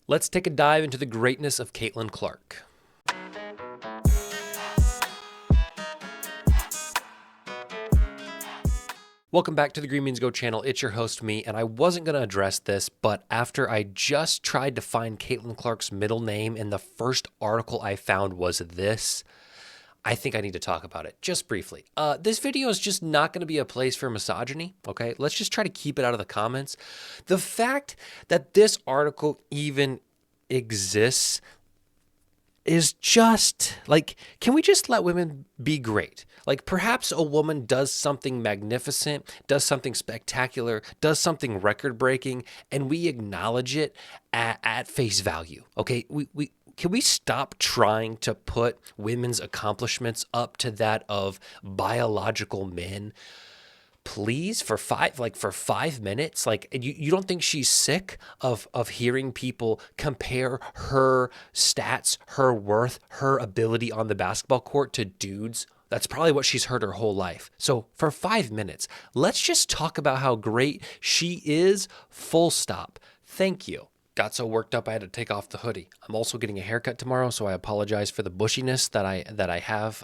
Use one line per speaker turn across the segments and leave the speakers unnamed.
Let's take a dive into the greatness of Caitlin Clark. Welcome back to the Green Beans Go channel. It's your host, me, and I wasn't going to address this, but after I just tried to find Caitlin Clark's middle name and the first article I found was this, I think I need to talk about it just briefly. This video is just not going to be a place for misogyny, okay? Let's just try to keep it out of the comments. The fact that this article even exists is just like, can we just let women be great? Like, perhaps a woman does something magnificent, does something spectacular, does something record breaking, and we acknowledge it at face value. Okay, can we stop trying to put women's accomplishments up to that of biological men? Please, for 5 minutes, like you don't think she's sick of hearing people compare her stats, her worth, her ability on the basketball court to dudes? That's probably what she's heard her whole life. So for 5 minutes, let's just talk about how great she is, full stop. Thank you. Got so worked up I had to take off the hoodie. I'm also getting a haircut tomorrow, so I apologize for the bushiness that I have,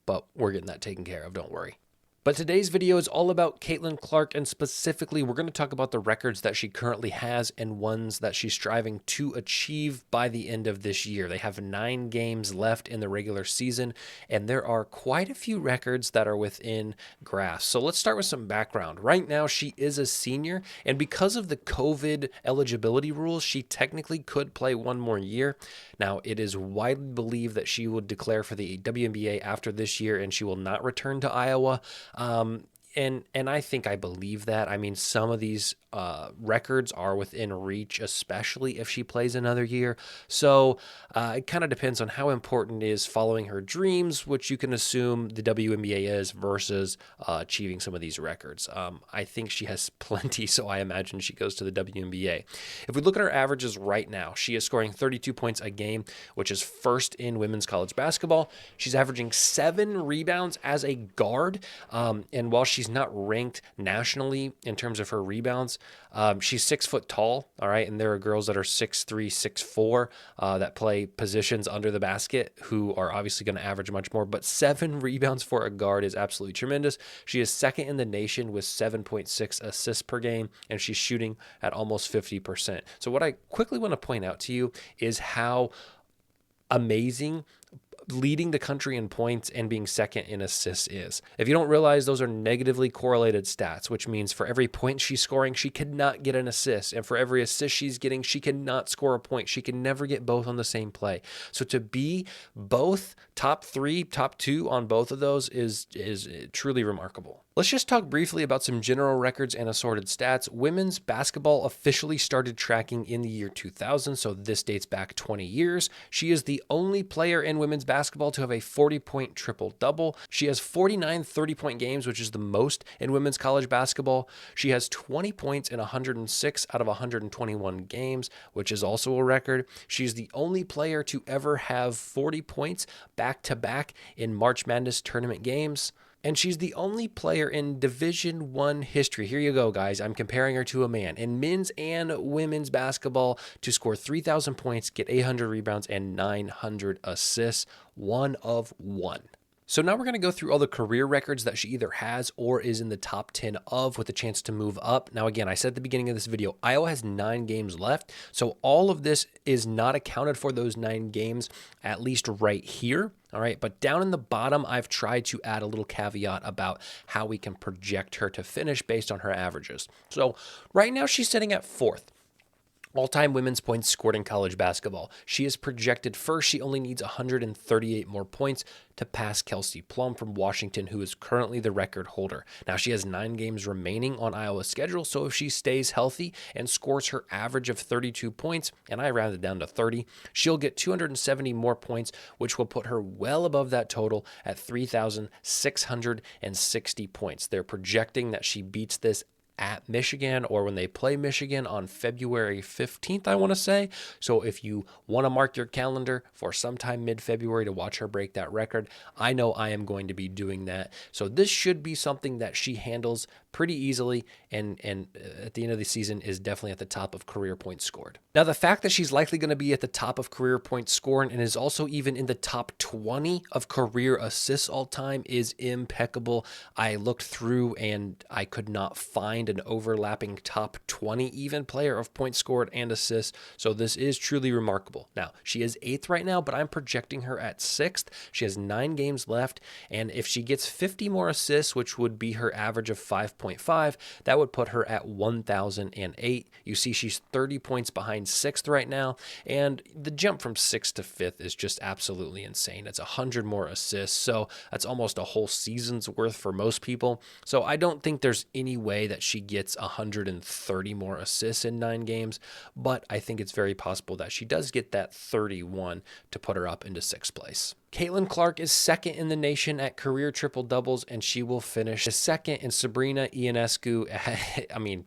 but we're getting that taken care of, don't worry. But today's video is all about Caitlin Clark, and specifically, we're going to talk about the records that she currently has and ones that she's striving to achieve by the end of this year. They have 9 games left in the regular season, and there are quite a few records that are within grasp. So let's start with some background. Right now, she is a senior, and because of the COVID eligibility rules, she technically could play one more year. Now, it is widely believed that she will declare for the WNBA after this year, and she will not return to Iowa. And I think I believe that. I mean, some of these records are within reach, especially if she plays another year. So it kind of depends on how important is following her dreams, which you can assume the WNBA is, versus achieving some of these records. I think she has plenty, so I imagine she goes to the WNBA. If we look at her averages right now, she is scoring 32 points a game, which is first in women's college basketball. She's averaging 7 rebounds as a guard, and while she's not ranked nationally in terms of her rebounds, she's 6 foot tall, all right, and there are girls that are 6'3", 6'4", that play positions under the basket who are obviously going to average much more, but 7 rebounds for a guard is absolutely tremendous. She is second in the nation with 7.6 assists per game, and she's shooting at almost 50%. So what I quickly want to point out to you is how amazing leading the country in points and being second in assists is. If you don't realize, those are negatively correlated stats, which means for every point she's scoring, she cannot get an assist. And for every assist she's getting, she cannot score a point. She can never get both on the same play. So to be both top 3, top 2 on both of those is truly remarkable. Let's just talk briefly about some general records and assorted stats. Women's basketball officially started tracking in the year 2000, so this dates back 20 years. She is the only player in women's basketball to have a 40-point triple-double. She has 49 30-point games, which is the most in women's college basketball. She has 20 points in 106 out of 121 games, which is also a record. She's the only player to ever have 40 points back-to-back in March Madness tournament games. And she's the only player in Division I history. Here you go, guys. I'm comparing her to a man in men's and women's basketball to score 3,000 points, get 800 rebounds, and 900 assists. One of one. So now we're going to go through all the career records that she either has or is in the top 10 of, with a chance to move up. Now, again, I said at the beginning of this video, Iowa has 9 games left. So all of this is not accounted for those 9 games, at least right here. All right. But down in the bottom, I've tried to add a little caveat about how we can project her to finish based on her averages. So right now she's sitting at 4th. All-time women's points scored in college basketball. She is projected first. She only needs 138 more points to pass Kelsey Plum from Washington, who is currently the record holder. Now, she has 9 games remaining on Iowa's schedule, so if she stays healthy and scores her average of 32 points, and I rounded down to 30, she'll get 270 more points, which will put her well above that total at 3,660 points. They're projecting that she beats this at Michigan, or when they play Michigan on February 15th, I want to say. So if you want to mark your calendar for sometime mid-February to watch her break that record, I know I am going to be doing that. So this should be something that she handles pretty easily, and at the end of the season is definitely at the top of career points scored. Now, the fact that she's likely going to be at the top of career points scored and is also even in the top 20 of career assists all time is impeccable. I looked through and I could not find an overlapping top 20 even player of points scored and assists, so this is truly remarkable. Now, she is 8th right now, but I'm projecting her at 6th. She has 9 games left, and if she gets 50 more assists, which would be her average of 5.5, that would put her at 1,008. You see she's 30 points behind 6th right now, and the jump from 6th to 5th is just absolutely insane. It's 100 more assists, so that's almost a whole season's worth for most people. So I don't think there's any way that she gets 130 more assists in 9 games, but I think it's very possible that she does get that 31 to put her up into 6th place. Caitlin Clark is 2nd in the nation at career triple doubles, and she will finish 2nd. And Sabrina Ionescu,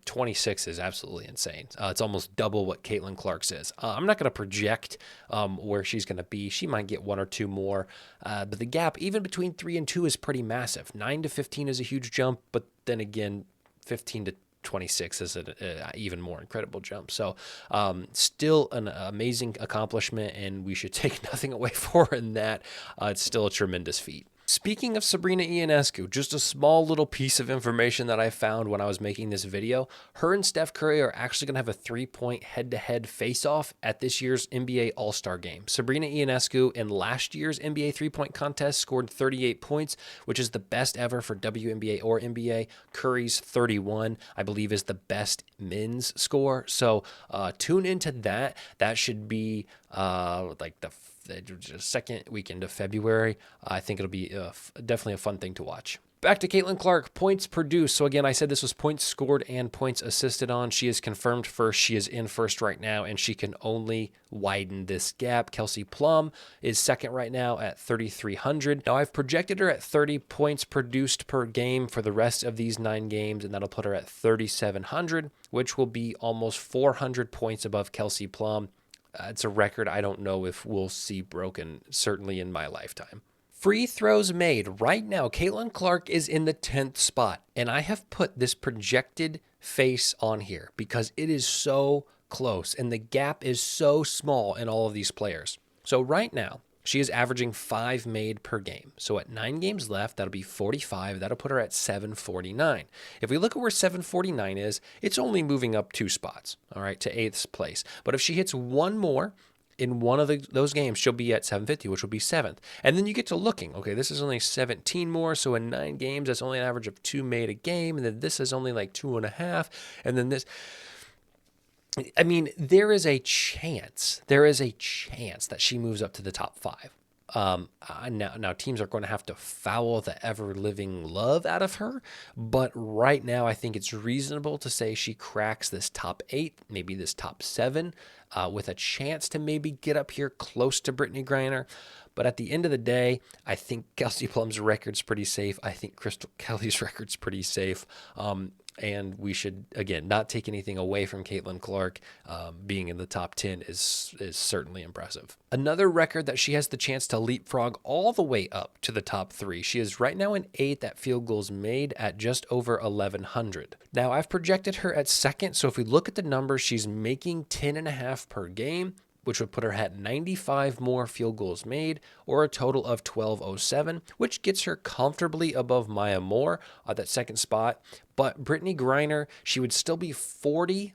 26 is absolutely insane. It's almost double what Caitlin Clark's is. I'm not going to project where she's going to be. She might get 1 or 2 more, but the gap even between 3 and 2 is pretty massive. 9 to 15 is a huge jump, but then again, 15 to 26 is an even more incredible jump. So still an amazing accomplishment, and we should take nothing away from her in that. It's still a tremendous feat. Speaking of Sabrina Ionescu, just a small little piece of information that I found when I was making this video. Her and Steph Curry are actually going to have a 3-point head-to-head face-off at this year's NBA All-Star Game. Sabrina Ionescu in last year's NBA 3-point contest scored 38 points, which is the best ever for WNBA or NBA. Curry's 31, I believe, is the best men's score. So tune into that. That should be like the second weekend of February. I think it'll be definitely a fun thing to watch. Back to Caitlin Clark, points produced. So again, I said this was points scored and points assisted on. She is confirmed first. She is in first right now, and she can only widen this gap. Kelsey Plum is 2nd right now at 3,300. Now, I've projected her at 30 points produced per game for the rest of these 9 games, and that'll put her at 3,700, which will be almost 400 points above Kelsey Plum. It's a record I don't know if we'll see broken, certainly in my lifetime. Free throws made. Right now, Caitlin Clark is in the 10th spot, and I have put this projected face on here because it is so close, and the gap is so small in all of these players. So right now, she is averaging 5 made per game. So at 9 games left, that'll be 45. That'll put her at 749. If we look at where 749 is, it's only moving up 2 spots, all right, to 8th place. But if she hits 1 more in one of those games, she'll be at 750, which will be 7th. And then you get to looking, okay, this is only 17 more. So in 9 games, that's only an average of 2 made a game. And then this is only like 2.5. And then this... I mean, there is a chance that she moves up to the top 5. Now teams are going to have to foul the ever-living love out of her, but right now I think it's reasonable to say she cracks this top 8, maybe this top 7, with a chance to maybe get up here close to Brittany Griner. But at the end of the day, I think Kelsey Plum's record's pretty safe. I think Crystal Kelly's record's pretty safe. And we should, again, not take anything away from Caitlin Clark. Being in the top 10 is certainly impressive. Another record that she has the chance to leapfrog all the way up to the top 3. She is right now in 8th at field goals made at just over 1,100. Now, I've projected her at 2nd. So if we look at the numbers, she's making 10.5 per game, which would put her at 95 more field goals made, or a total of 1,207, which gets her comfortably above Maya Moore at that 2nd spot. But Brittany Griner, she would still be 40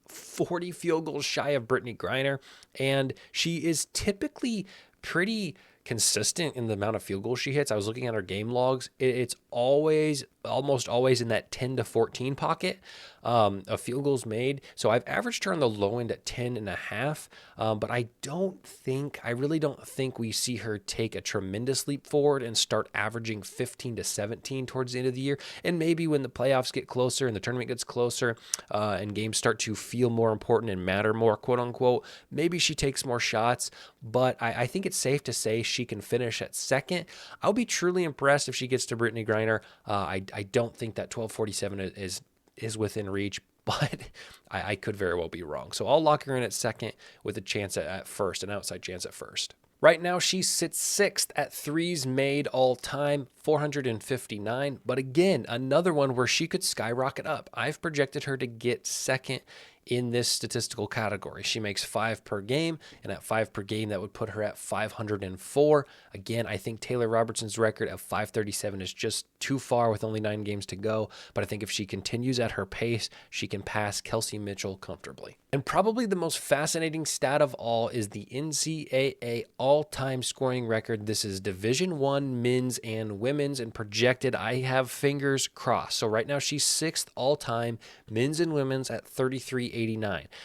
field goals shy of Brittany Griner, and she is typically pretty consistent in the amount of field goals she hits. I was looking at her game logs. It's almost always in that 10 to 14 pocket of field goals made. So I've averaged her on the low end at 10.5. But I really don't think we see her take a tremendous leap forward and start averaging 15 to 17 towards the end of the year. And maybe when the playoffs get closer and the tournament gets closer and games start to feel more important and matter more, quote unquote, maybe she takes more shots. But I think it's safe to say she can finish at 2nd. I'll be truly impressed if she gets to Brittany Griner. I don't think that 1247 is within reach, but I could very well be wrong. So I'll lock her in at 2nd with a chance at 1st, an outside chance at 1st. Right now, she sits sixth at threes made all time, 459. But again, another one where she could skyrocket up. I've projected her to get second in this statistical category. She makes 5 per game, and at 5 per game, that would put her at 504. Again, I think Taylor Robertson's record of 537 is just too far with only 9 games to go, but I think if she continues at her pace, she can pass Kelsey Mitchell comfortably. And probably the most fascinating stat of all is the NCAA all-time scoring record. This is Division I men's and women's, and projected, I have fingers crossed. So right now she's 6th all-time, men's and women's at 33.89.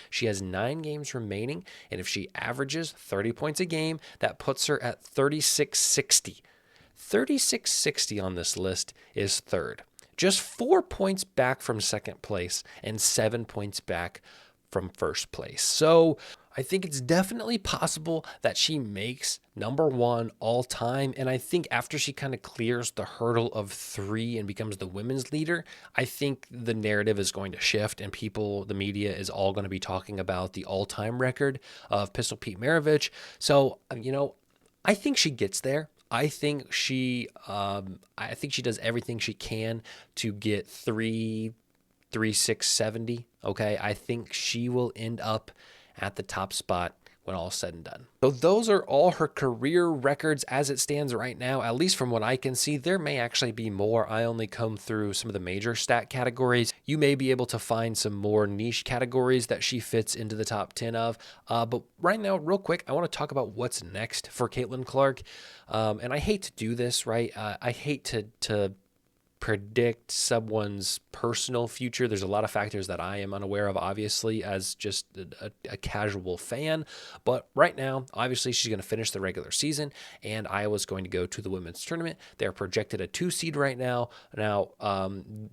She has 9 games remaining, and if she averages 30 points a game, that puts her at 36.60. 36.60 on this list is third. Just 4 points back from second place and 7 points back from first place. So I think it's definitely possible that she makes number 1 all time. And I think after she kind of clears the hurdle of 3 and becomes the women's leader, I think the narrative is going to shift and people, the media is all going to be talking about the all-time record of Pistol Pete Maravich. So, I think she gets there. I think she does everything she can to get 3.670. Okay, I think she will end up at the top spot when all is said and done. So those are all her career records as it stands right now, at least from what I can see. There may actually be more. I only come through some of the major stat categories. You may be able to find some more niche categories that she fits into the top 10 of. But right now, real quick, I want to talk about what's next for Caitlin Clark. And I hate to do this, right? I hate to predict someone's personal future. There's a lot of factors that I am unaware of, obviously, as just a casual fan. But right now, obviously, she's going to finish the regular season, and Iowa's going to go to the women's tournament. They're projected a 2 seed right now. Now,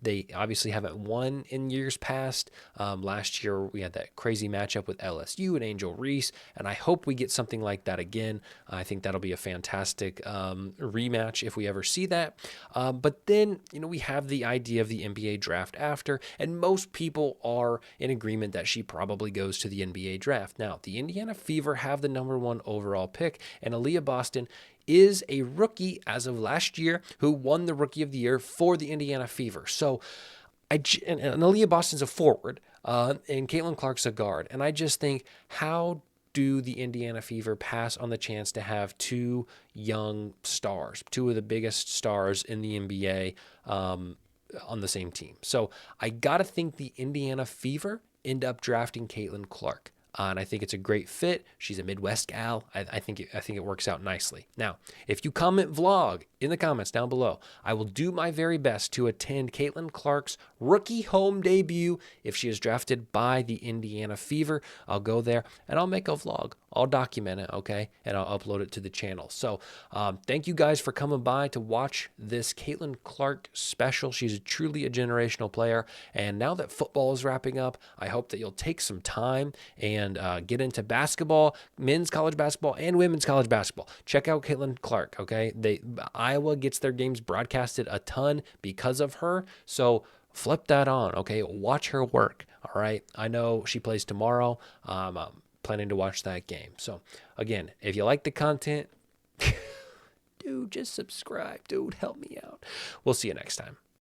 they obviously haven't won in years past. Last year, we had that crazy matchup with LSU and Angel Reese, and I hope we get something like that again. I think that'll be a fantastic rematch if we ever see that. But then, we have the idea of the NBA draft after, and most people are in agreement that she probably goes to the NBA draft. Now, the Indiana Fever have the number 1 overall pick, and Aaliyah Boston is a rookie as of last year who won the Rookie of the Year for the Indiana Fever. So, and Aaliyah Boston's a forward, and Caitlin Clark's a guard, and I just think, how do the Indiana Fever pass on the chance to have 2 young stars, 2 of the biggest stars in the NBA on the same team? So I got to think the Indiana Fever end up drafting Caitlin Clark. And I think it's a great fit. She's a Midwest gal. I think it works out nicely. Now, if you comment vlog in the comments down below, I will do my very best to attend Caitlin Clark's rookie home debut if she is drafted by the Indiana Fever. I'll go there and I'll make a vlog. I'll document it, okay? And I'll upload it to the channel. So thank you guys for coming by to watch this Caitlin Clark special. She's truly a generational player. And now that football is wrapping up, I hope that you'll take some time and get into basketball, men's college basketball and women's college basketball. Check out Caitlin Clark, okay? Iowa gets their games broadcasted a ton because of her. So flip that on, okay? Watch her work, all right? I know she plays tomorrow. Planning to watch that game. So again, if you like the content, dude, just subscribe. Dude, help me out. We'll see you next time.